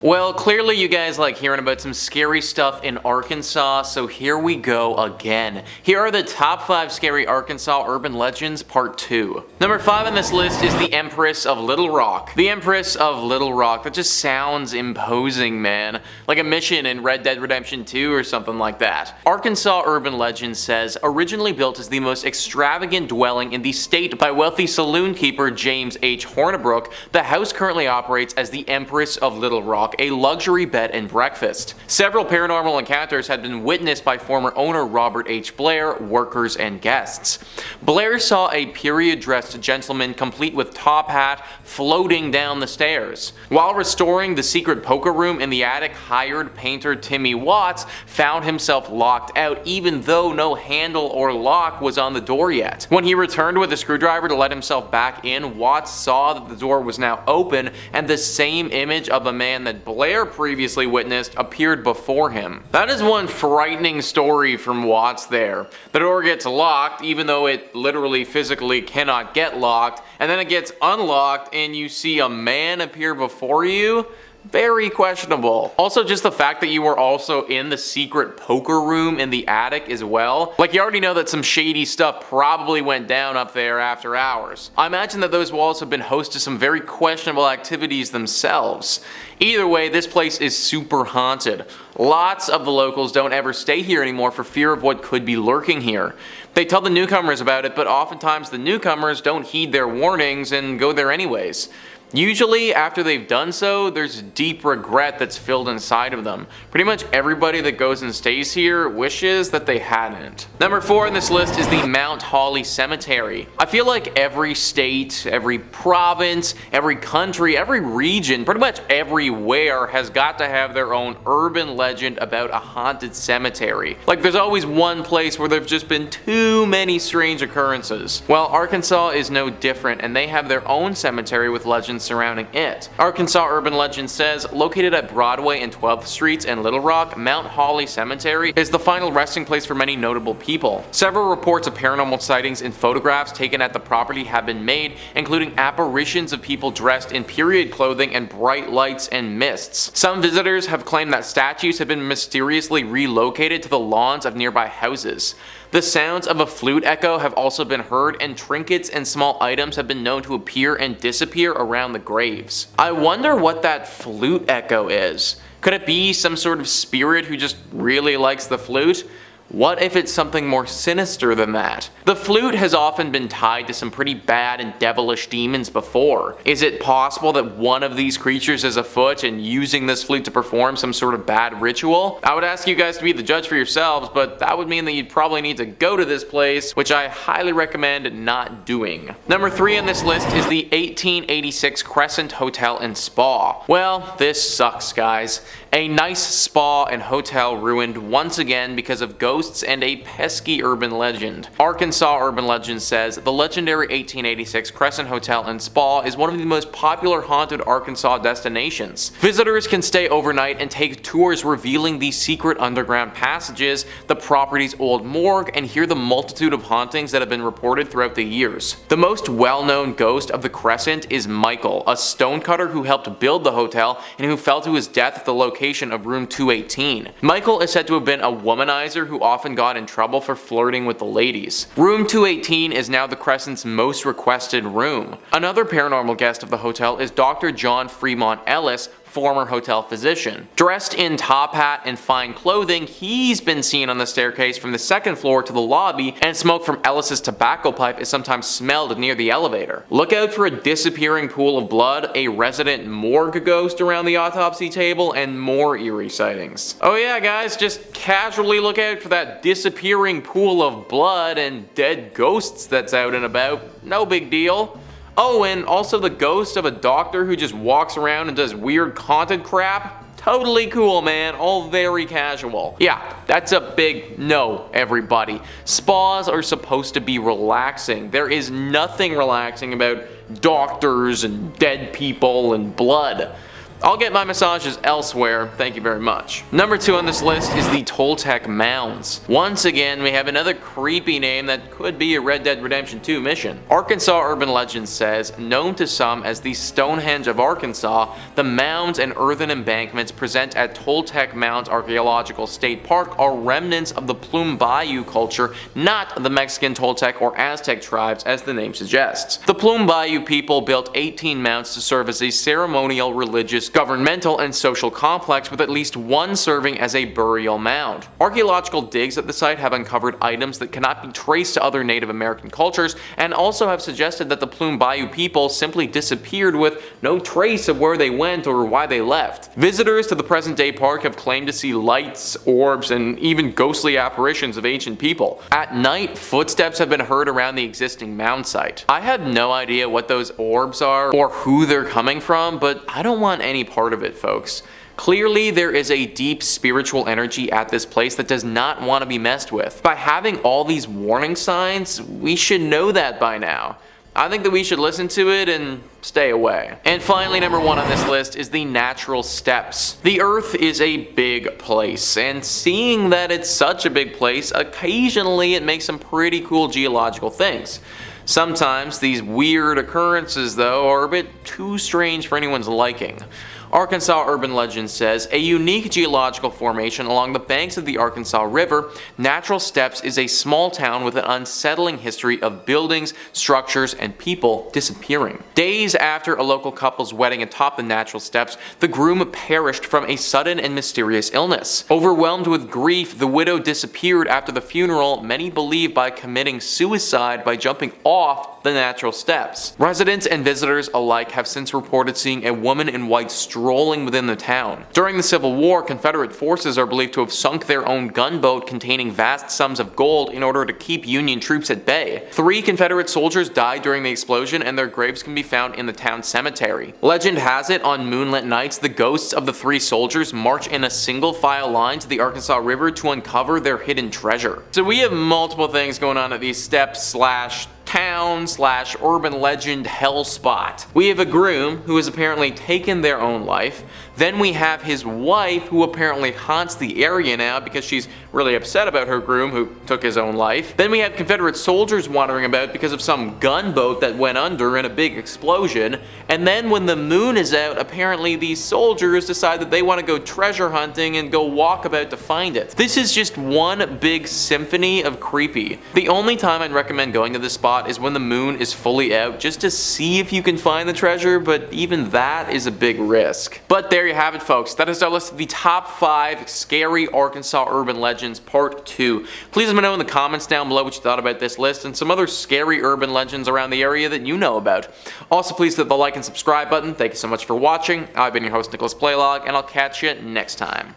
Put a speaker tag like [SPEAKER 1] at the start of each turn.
[SPEAKER 1] Well, clearly you guys like hearing about some scary stuff in Arkansas, so here we go again. Here are the top 5 scary Arkansas urban legends, part 2. Number 5 on this list is the Empress of Little Rock. The Empress of Little Rock, that just sounds imposing, man. Like a mission in Red Dead Redemption 2 or something like that. Arkansas Urban Legend says, originally built as the most extravagant dwelling in the state by wealthy saloon keeper James H. Hornibrook, the house currently operates as the Empress of Little Rock, a luxury bed and breakfast. Several paranormal encounters had been witnessed by former owner Robert H. Blair, workers, and guests. Blair saw a period-dressed gentleman complete with top hat floating down the stairs. While restoring the secret poker room in the attic, hired painter Timmy Watts found himself locked out even though no handle or lock was on the door yet. When he returned with a screwdriver to let himself back in, Watts saw that the door was now open and the same image of a man that Blair previously witnessed appeared before him. That is one frightening story from Watts there. The door gets locked even though it literally physically cannot get locked, and then it gets unlocked and you see a man appear before you. Very questionable. Also, just the fact that you were also in the secret poker room in the attic as well. Like, you already know that some shady stuff probably went down up there after hours. I imagine that those walls have been host to some very questionable activities themselves. Either way, this place is super haunted. Lots of the locals don't ever stay here anymore for fear of what could be lurking here. They tell the newcomers about it, but oftentimes the newcomers don't heed their warnings and go there anyways. Usually, after they've done so, there's deep regret that's filled inside of them. Pretty much everybody that goes and stays here wishes that they hadn't. Number 4 on this list is the Mount Holly Cemetery. I feel like every state, every province, every country, every region, pretty much everywhere has got to have their own urban legend about a haunted cemetery. Like, there's always one place where there've just been too many strange occurrences. Well, Arkansas is no different, and they have their own cemetery with legends surrounding it. Arkansas Urban Legend says, located at Broadway and 12th Streets in Little Rock, Mount Holly Cemetery is the final resting place for many notable people. Several reports of paranormal sightings and photographs taken at the property have been made, including apparitions of people dressed in period clothing and bright lights and mists. Some visitors have claimed that statues have been mysteriously relocated to the lawns of nearby houses. The sounds of a flute echo have also been heard, and trinkets and small items have been known to appear and disappear around the graves. I wonder what that flute echo is. Could it be some sort of spirit who just really likes the flute? What if it's something more sinister than that? The flute has often been tied to some pretty bad and devilish demons before. Is it possible that one of these creatures is afoot and using this flute to perform some sort of bad ritual? I would ask you guys to be the judge for yourselves, but that would mean that you'd probably need to go to this place, which I highly recommend not doing. Number 3 on this list is the 1886 Crescent Hotel and Spa. Well, this sucks, guys. A nice spa and hotel ruined once again because of ghosts and a pesky urban legend. Arkansas Urban Legend says, the legendary 1886 Crescent Hotel and Spa is one of the most popular haunted Arkansas destinations. Visitors can stay overnight and take tours revealing the secret underground passages, the property's old morgue, and hear the multitude of hauntings that have been reported throughout the years. The most well-known ghost of the Crescent is Michael, a stonecutter who helped build the hotel and who fell to his death at the location of room 218. Michael is said to have been a womanizer who often got in trouble for flirting with the ladies. Room 218 is now the Crescent's most requested room. Another paranormal guest of the hotel is Dr. John Fremont Ellis, former hotel physician. Dressed in top hat and fine clothing, he's been seen on the staircase from the 2nd floor to the lobby, and smoke from Ellis's tobacco pipe is sometimes smelled near the elevator. Look out for a disappearing pool of blood, a resident morgue ghost around the autopsy table, and more eerie sightings. Oh yeah, guys, just casually look out for that disappearing pool of blood and dead ghosts that's out and about. No big deal. Oh, and also the ghost of a doctor who just walks around and does weird haunted crap. Totally cool, man. All very casual. Yeah, that's a big no, everybody. Spas are supposed to be relaxing. There is nothing relaxing about doctors and dead people and blood. I'll get my massages elsewhere, thank you very much. Number 2 on this list is the Tottec Mounds. Once again, we have another creepy name that could be a Red Dead Redemption 2 mission. Arkansas urban legend says, known to some as the Stonehenge of Arkansas, the mounds and earthen embankments present at Tottec Mounds Archaeological State Park are remnants of the Plume Bayou culture, not the Mexican Toltec or Aztec tribes as the name suggests. The Plume Bayou people built 18 mounds to serve as a ceremonial, religious, governmental, and social complex with at least one serving as a burial mound. Archaeological digs at the site have uncovered items that cannot be traced to other Native American cultures and also have suggested that the Plume Bayou people simply disappeared with no trace of where they went or why they left. Visitors to the present day park have claimed to see lights, orbs, and even ghostly apparitions of ancient people. At night, footsteps have been heard around the existing mound site. I have no idea what those orbs are or who they're coming from, but I don't want any part of it, folks. Clearly, there is a deep spiritual energy at this place that does not want to be messed with. By having all these warning signs, we should know that by now. I think that we should listen to it and stay away. And finally, number 1 on this list is the natural steps. The Earth is a big place, and seeing that it's such a big place, occasionally it makes some pretty cool geological things. Sometimes these weird occurrences, though, are a bit too strange for anyone's liking. Arkansas urban legend says, a unique geological formation along the banks of the Arkansas River, Natural Steps is a small town with an unsettling history of buildings, structures, and people disappearing. Days after a local couple's wedding atop the Natural Steps, the groom perished from a sudden and mysterious illness. Overwhelmed with grief, the widow disappeared after the funeral, many believe by committing suicide by jumping off the Natural Steps. Residents and visitors alike have since reported seeing a woman in white strolling within the town. During the Civil War, Confederate forces are believed to have sunk their own gunboat containing vast sums of gold in order to keep Union troops at bay. 3 Confederate soldiers died during the explosion, and their graves can be found in the town cemetery. Legend has it, on moonlit nights, the ghosts of the 3 soldiers march in a single file line to the Arkansas River to uncover their hidden treasure. So we have multiple things going on at these steps / town / urban legend hell spot. We have a groom who has apparently taken their own life. Then we have his wife, who apparently haunts the area now because she's really upset about her groom who took his own life. Then we have Confederate soldiers wandering about because of some gunboat that went under in a big explosion. And then when the moon is out, apparently these soldiers decide that they want to go treasure hunting and go walk about to find it. This is just one big symphony of creepy. The only time I'd recommend going to this spot is when the moon is fully out, just to see if you can find the treasure, but even that is a big risk. But there you have it, folks. That is our list of the top 5 scary Arkansas urban legends part 2. Please let me know in the comments down below what you thought about this list and some other scary urban legends around the area that you know about. Also, please hit the like and subscribe button. Thank you so much for watching. I've been your host, Nicholas Playlog, and I'll catch you next time.